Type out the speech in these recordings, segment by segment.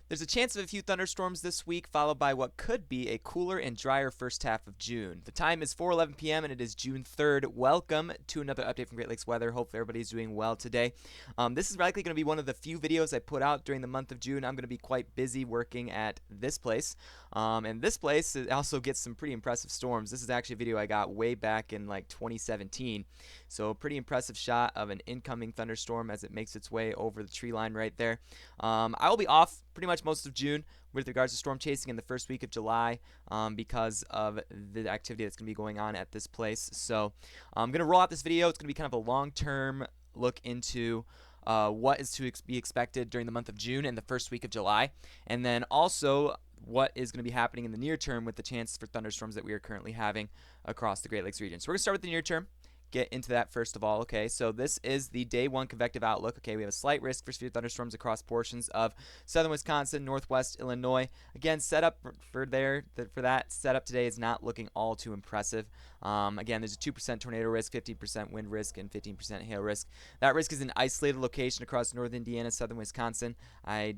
There's a chance of a few thunderstorms this week, followed by what could be a cooler and drier first half of June. The time is 4:11 p.m. and it is June 3rd. Welcome to another update from Great Lakes Weather. Hope everybody's doing well today. This is likely going to be one of the few videos I put out during the month of June. I'm going to be quite busy working at this place. And this place also gets some pretty impressive storms. This is actually a video I got way back in like 2017. So a pretty impressive shot of an incoming thunderstorm as it makes its way over the tree line right there. I will be off pretty much most of June with regards to storm chasing in the first week of July because of the activity that's going to be going on at this place. So I'm going to roll out this video. It's going to be kind of a long-term look into what is to be expected during the month of June and the first week of July, and then also what is going to be happening in the near term with the chance for thunderstorms that we are currently having across the Great Lakes region. So we're going to start with the near term. Get into that first of all. Okay, so this is the day one convective outlook. Okay, we have a slight risk for severe thunderstorms across portions of southern Wisconsin, northwest Illinois. Again, setup for that setup today is not looking all too impressive. Again, there's a 2% tornado risk, 15% wind risk, and 15% hail risk. That risk is an isolated location across northern Indiana, southern Wisconsin. I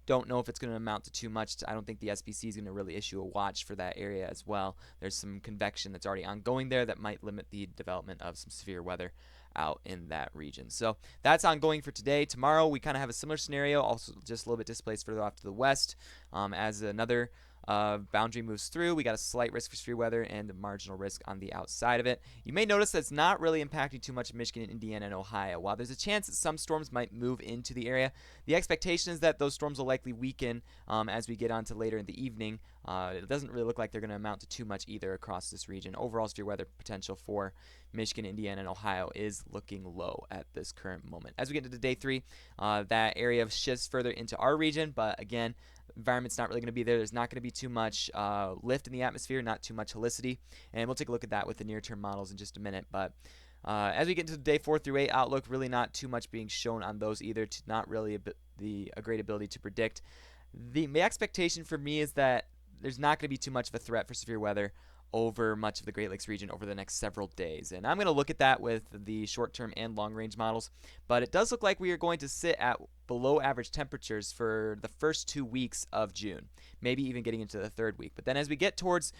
don't know if it's going to amount to too much. I don't think the SPC is going to really issue a watch for that area as well. There's some convection that's already ongoing there that might limit the development of some severe weather out in that region. So that's ongoing for today. Tomorrow we kind of have a similar scenario, also just a little bit displaced further off to the west as another boundary moves through. We got a slight risk for severe weather and a marginal risk on the outside of it. You may notice that it's not really impacting too much Michigan, Indiana, and Ohio. While there's a chance that some storms might move into the area, the expectation is that those storms will likely weaken as we get on to later in the evening. It doesn't really look like they're going to amount to too much either across this region. Overall severe weather potential for Michigan, Indiana, and Ohio is looking low at this current moment. As we get into day three, that area shifts further into our region, but again, environment's not really going to be there. There's not going to be too much lift in the atmosphere, not too much helicity, and we'll take a look at that with the near-term models in just a minute. But as we get into day 4 through 8 outlook, really not too much being shown on those either. Not really a great ability to predict. The expectation for me is that there's not going to be too much of a threat for severe weather over much of the Great Lakes region over the next several days. And I'm going to look at that with the short-term and long-range models. But it does look like we are going to sit at below average temperatures for the first 2 weeks of June, maybe even getting into the third week. But then as we get towards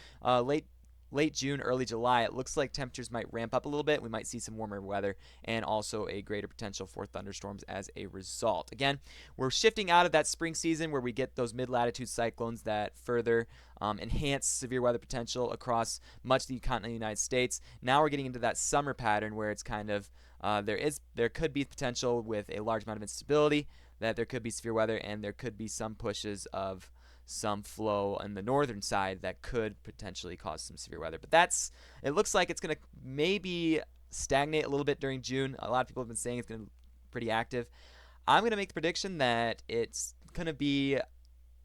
late June, early July, it looks like temperatures might ramp up a little bit. We might see some warmer weather and also a greater potential for thunderstorms as a result. Again, we're shifting out of that spring season where we get those mid-latitude cyclones that further enhance severe weather potential across much of the continental United States. Now we're getting into that summer pattern where it's kind of there could be potential with a large amount of instability that there could be severe weather, and there could be some pushes of some flow on the northern side that could potentially cause some severe weather. But it looks like it's going to maybe stagnate a little bit during June. A lot of people have been saying it's going to be pretty active. I'm going to make the prediction that it's going to be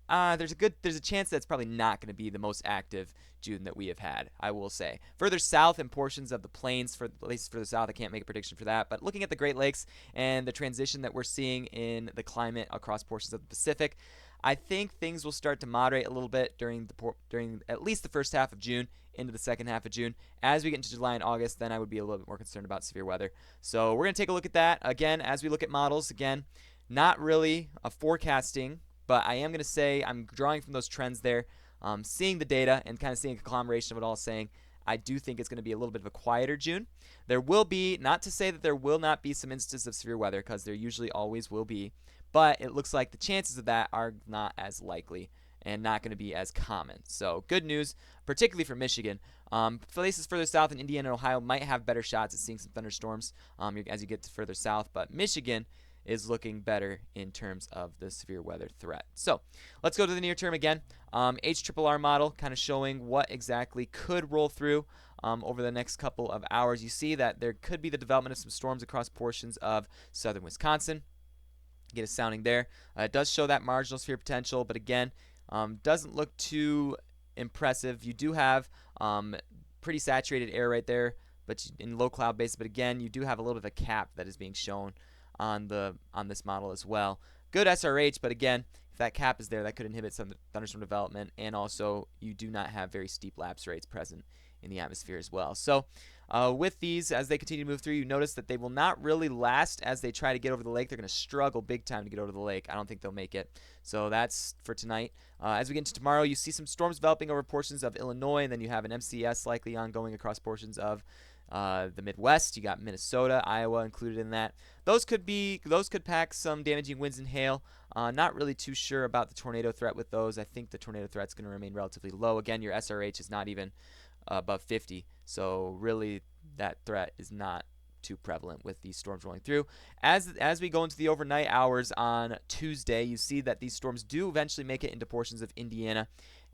there's a chance that it's probably not going to be the most active June that we have had, I will say. Further south in portions of the plains, at least further south, I can't make a prediction for that. But looking at the Great Lakes and the transition that we're seeing in the climate across portions of the Pacific, I think things will start to moderate a little bit during at least the first half of June into the second half of June. As we get into July and August, then I would be a little bit more concerned about severe weather. So we're going to take a look at that. Again, as we look at models, again, not really a forecasting, but I am going to say I'm drawing from those trends there, seeing the data and kind of seeing a conglomeration of it all, saying I do think it's going to be a little bit of a quieter June. There will be, not to say that there will not be some instances of severe weather, because there usually always will be, but it looks like the chances of that are not as likely and not going to be as common. So good news, particularly for Michigan. Places further south in Indiana and Ohio might have better shots at seeing some thunderstorms as you get further south, but Michigan is looking better in terms of the severe weather threat. So let's go to the near term again. HRRR model kind of showing what exactly could roll through over the next couple of hours. You see that there could be the development of some storms across portions of southern Wisconsin. Get a sounding there. It does show that marginal severe potential, but again, doesn't look too impressive. You do have pretty saturated air right there, but in low cloud basis. But again, you do have a little bit of a cap that is being shown on this model as well. Good SRH, but again, if that cap is there, that could inhibit some thunderstorm development, and also you do not have very steep lapse rates present in the atmosphere as well. So with these, as they continue to move through, you notice that they will not really last as they try to get over the lake. They're going to struggle big time to get over the lake. I don't think they'll make it. So that's for tonight. As we get into tomorrow, you see some storms developing over portions of Illinois, and then you have an MCS likely ongoing across portions of the Midwest. You got Minnesota, Iowa included in that. Those could pack some damaging winds and hail. Not really too sure about the tornado threat with those. I think the tornado threat's going to remain relatively low. Again, your SRH is not even above 50, so really that threat is not too prevalent with these storms rolling through. As we go into the overnight hours on Tuesday, you see that these storms do eventually make it into portions of Indiana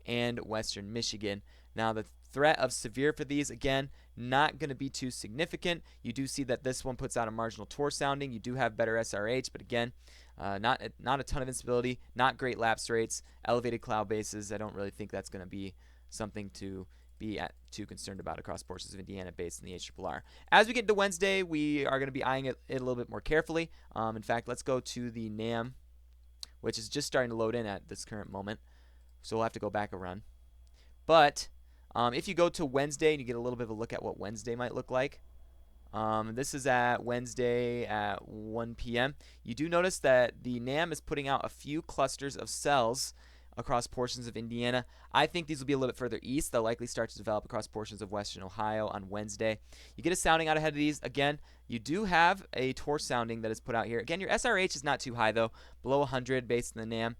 and western Michigan. Now, the threat of severe for these, again, not going to be too significant. You do see that this one puts out a marginal torr sounding. You do have better SRH, but again, not a ton of instability, not great lapse rates, elevated cloud bases. I don't really think that's going to be something to be too concerned about across portions of Indiana based in the HRRR. As we get to Wednesday, we are going to be eyeing it a little bit more carefully. In fact, let's go to the NAM, which is just starting to load in at this current moment. So we'll have to go back a run. But if you go to Wednesday and you get a little bit of a look at what Wednesday might look like, this is at Wednesday at 1 p.m. You do notice that the NAM is putting out a few clusters of cells across portions of Indiana. I think these will be a little bit further east. They'll likely start to develop across portions of western Ohio on Wednesday. You get a sounding out ahead of these. Again, you do have a torr sounding that is put out here. Again, your SRH is not too high, though, below 100 based on the NAM.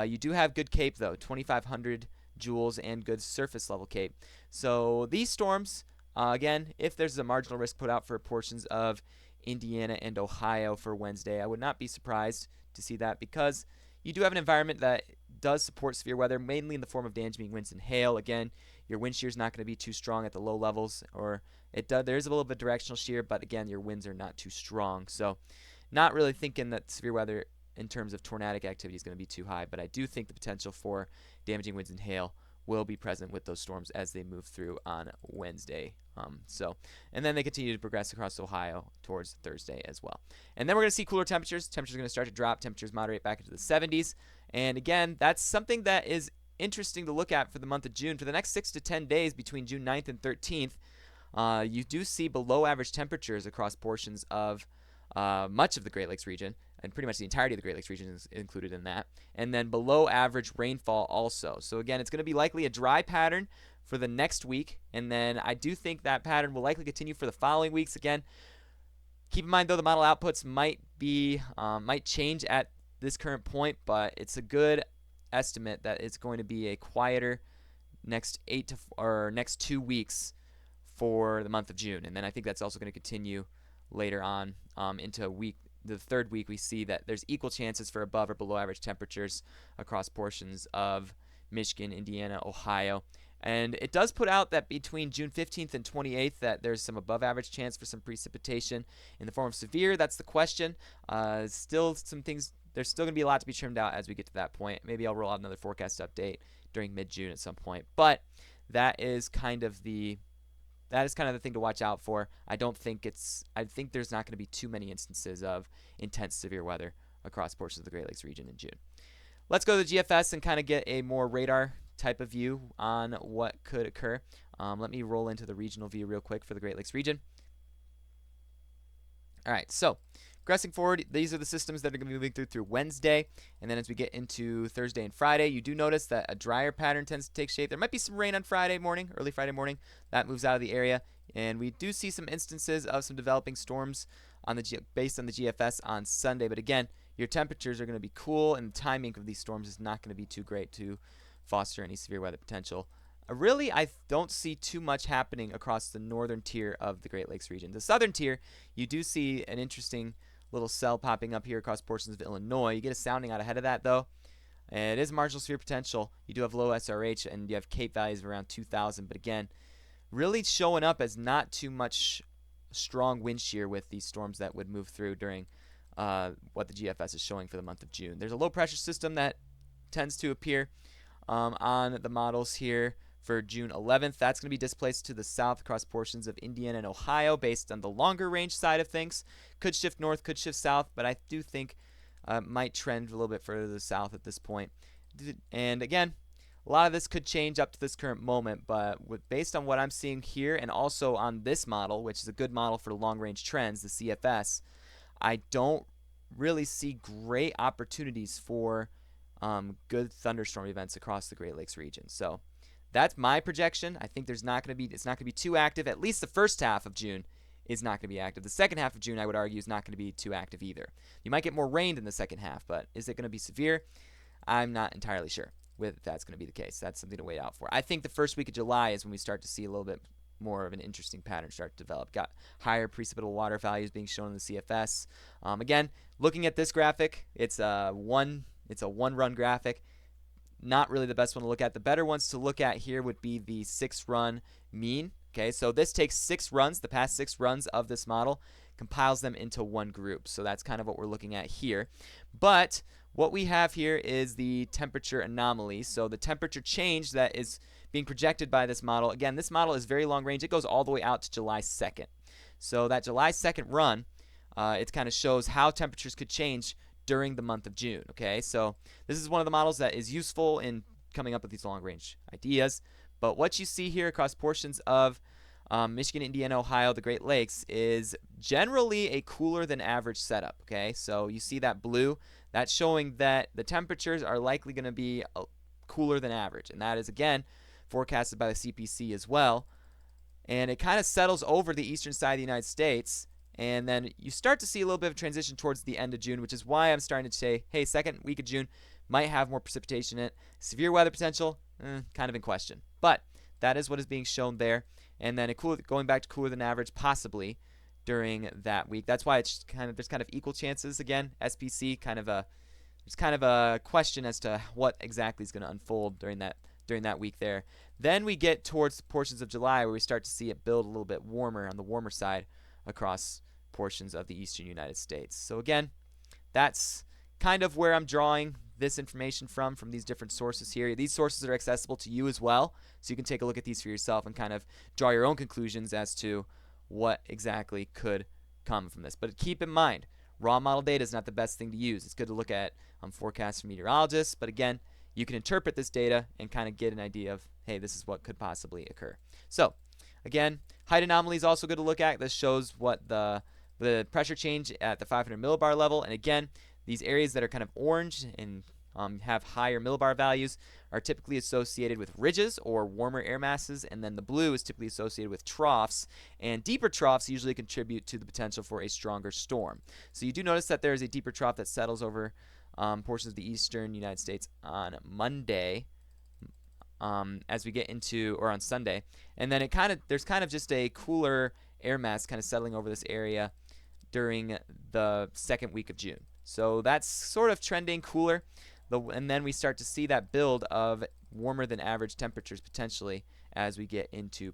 You do have good CAPE, though, 2,500 joules and good surface level CAPE. So these storms, again, if there's a marginal risk put out for portions of Indiana and Ohio for Wednesday, I would not be surprised to see that because you do have an environment that does support severe weather, mainly in the form of damaging winds and hail. Again, your wind shear is not going to be too strong at the low levels, or there is a little bit of directional shear, but again, your winds are not too strong. So not really thinking that severe weather in terms of tornadic activity is going to be too high, but I do think the potential for damaging winds and hail will be present with those storms as they move through on Wednesday. And then they continue to progress across Ohio towards Thursday as well. And then we're going to see cooler temperatures. Temperatures are going to start to drop. Temperatures moderate back into the 70s. And again, that's something that is interesting to look at for the month of June. For the next 6 to 10 days between June 9th and 13th, you do see below average temperatures across portions of much of the Great Lakes region, and pretty much the entirety of the Great Lakes region is included in that. And then below average rainfall also. So again, it's going to be likely a dry pattern for the next week, and then I do think that pattern will likely continue for the following weeks. Again, keep in mind though the model outputs might change at this current point, but it's a good estimate that it's going to be a quieter next 2 weeks for the month of June, and then I think that's also going to continue later on into the third week. We see that there's equal chances for above or below average temperatures across portions of Michigan, Indiana, Ohio. And it does put out that between June 15th and 28th that there's some above average chance for some precipitation in the form of severe. That's the question. Still some things, there's still going to be a lot to be trimmed out as we get to that point. Maybe I'll roll out another forecast update during mid-June at some point. But that is kind of the thing to watch out for. I think there's not going to be too many instances of intense severe weather across portions of the Great Lakes region in June. Let's go to the GFS and kind of get a more radar type of view on what could occur. Let me roll into the regional view real quick for the Great Lakes region. All right, so progressing forward, these are the systems that are going to be moving through Wednesday, and then as we get into Thursday and Friday, you do notice that a drier pattern tends to take shape. There might be some rain on Friday morning, early Friday morning. That moves out of the area, and we do see some instances of some developing storms based on the GFS on Sunday. But again, your temperatures are going to be cool, and the timing of these storms is not going to be too great to foster any severe weather potential. Really, I don't see too much happening across the northern tier of the Great Lakes region. The southern tier, you do see an interesting little cell popping up here across portions of Illinois. You get a sounding out ahead of that, though. It is marginal severe potential. You do have low SRH, and you have CAPE values of around 2,000. But again, really showing up as not too much strong wind shear with these storms that would move through during what the GFS is showing for the month of June. There's a low pressure system that tends to appear on the models here for June 11th. That's going to be displaced to the south across portions of Indiana and Ohio based on the longer range side of things. Could shift north, could shift south, but I do think might trend a little bit further to the south at this point. And again, A lot of this could change up to this current moment, but based on what I'm seeing here and also on this model, which is a good model for long-range trends, the CFS, I don't really see great opportunities for good thunderstorm events across the Great Lakes region. So that's my projection. I think it's not going to be too active. At least the first half of June is not going to be active. The second half of June, I would argue, is not going to be too active either. You might get more rain in the second half, but is it going to be severe? I'm not entirely sure if that's going to be the case. That's something to wait out for. I think the first week of July is when we start to see a little bit more of an interesting pattern start to develop. Got higher precipitable water values being shown in the CFS. Again, looking at this graphic, it's a one-run graphic. Not really the best one to look at. The better ones to look at here would be the 6-run mean. Okay, so this takes 6 runs, the past 6 runs of this model, compiles them into one group. So that's kind of what we're looking at here. But what we have here is the temperature anomaly. So the temperature change that is being projected by this model. Again, this model is very long range. It goes all the way out to July 2nd. So that July 2nd run, it kind of shows how temperatures could change during the month of June. Okay, so this is one of the models that is useful in coming up with these long range ideas. But what you see here across portions of Michigan, Indiana, Ohio, the Great Lakes is generally a cooler than average setup. Okay, so you see that blue, that's showing that the temperatures are likely going to be cooler than average, and that is again forecasted by the CPC as well. And it kind of settles over the eastern side of the United States, and then you start to see a little bit of transition towards the end of June, which is why I'm starting to say, hey, second week of June might have more precipitation in it. Severe weather potential, kind of in question. But that is what is being shown there. And then going back to cooler than average, possibly during that week. That's why it's there's kind of equal chances again. SPC there's kind of a question as to what exactly is going to unfold during that week there. Then we get towards portions of July where we start to see it build a little bit warmer on the warmer side across portions of the eastern United States. So again, that's kind of where I'm drawing this information from these different sources here. These sources are accessible to you as well, so you can take a look at these for yourself and kind of draw your own conclusions as to what exactly could come from this. But keep in mind, raw model data is not the best thing to use. It's good to look at forecasts from meteorologists, but again, you can interpret this data and kind of get an idea of, hey, this is what could possibly occur. So again, height anomaly is also good to look at. This shows what the pressure change at the 500 millibar level, and again, these areas that are kind of orange and have higher millibar values are typically associated with ridges or warmer air masses, and then the blue is typically associated with troughs, and deeper troughs usually contribute to the potential for a stronger storm. So you do notice that there is a deeper trough that settles over portions of the eastern United States on Monday, as we get into, or on Sunday, and then there's kind of just a cooler air mass kind of settling over this area during the second week of June. So that's sort of trending cooler, and then we start to see that build of warmer than average temperatures potentially as we get into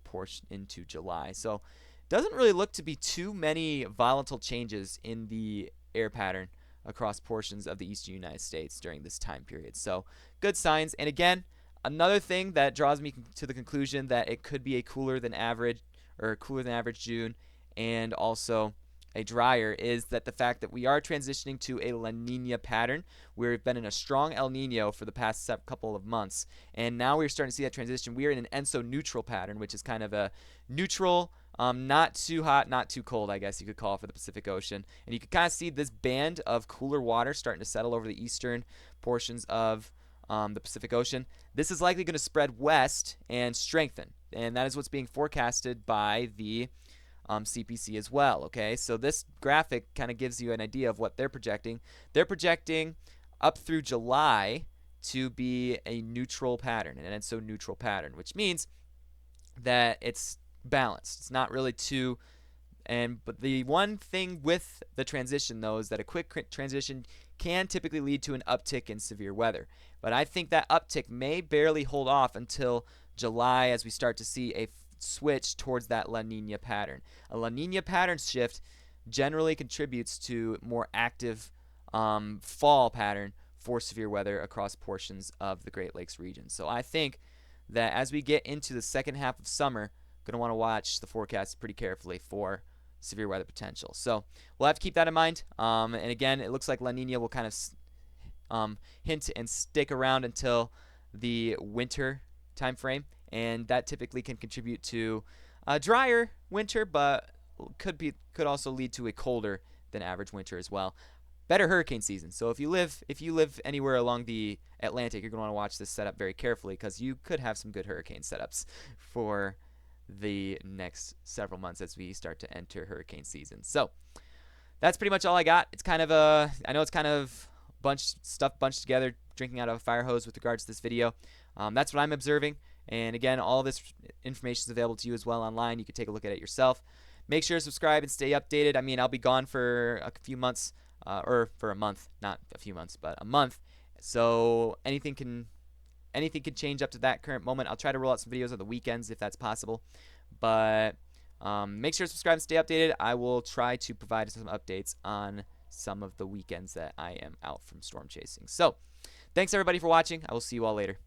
July. So it doesn't really look to be too many volatile changes in the air pattern across portions of the eastern United States during this time period. So good signs. And again, another thing that draws me to the conclusion that it could be a cooler than average June, and also a drier, is that the fact that we are transitioning to a La Nina pattern. We've been in a strong El Nino for the past couple of months, and now we're starting to see that transition. We are in an ENSO neutral pattern, which is kind of a neutral, not too hot, not too cold, I guess you could call it, for the Pacific Ocean. And you can kind of see this band of cooler water starting to settle over the eastern portions of the Pacific Ocean. This is likely going to spread west and strengthen, and that is what's being forecasted by the CPC as well. Okay, so this graphic kind of gives you an idea of what they're projecting. They're projecting up through July to be a neutral pattern, an ENSO neutral pattern, which means that it's balanced. It's not really too, but the one thing with the transition though is that a quick transition can typically lead to an uptick in severe weather. But I think that uptick may barely hold off until July as we start to see a switch towards that La Nina pattern. A La Nina pattern shift generally contributes to more active fall pattern for severe weather across portions of the Great Lakes region. So I think that as we get into the second half of summer, going to want to watch the forecast pretty carefully for severe weather potential. So we'll have to keep that in mind. And again, it looks like La Nina will kind of hint and stick around until the winter time frame, and that typically can contribute to a drier winter, but could also lead to a colder than average winter as well. Better hurricane season. So if you live anywhere along the Atlantic, you're going to want to watch this setup very carefully because you could have some good hurricane setups for the next several months as we start to enter hurricane season. So that's pretty much all I got. It's kind of I know it's kind of bunched together, drinking out of a fire hose with regards to this video. That's what I'm observing. And again, all this information is available to you as well online. You can take a look at it yourself. Make sure to subscribe and stay updated. I mean, I'll be gone for a few months, or for a month, not a few months, but a month. So anything can change up to that current moment. I'll try to roll out some videos on the weekends if that's possible. But make sure to subscribe and stay updated. I will try to provide some updates on some of the weekends that I am out from storm chasing. So thanks everybody for watching. I will see you all later.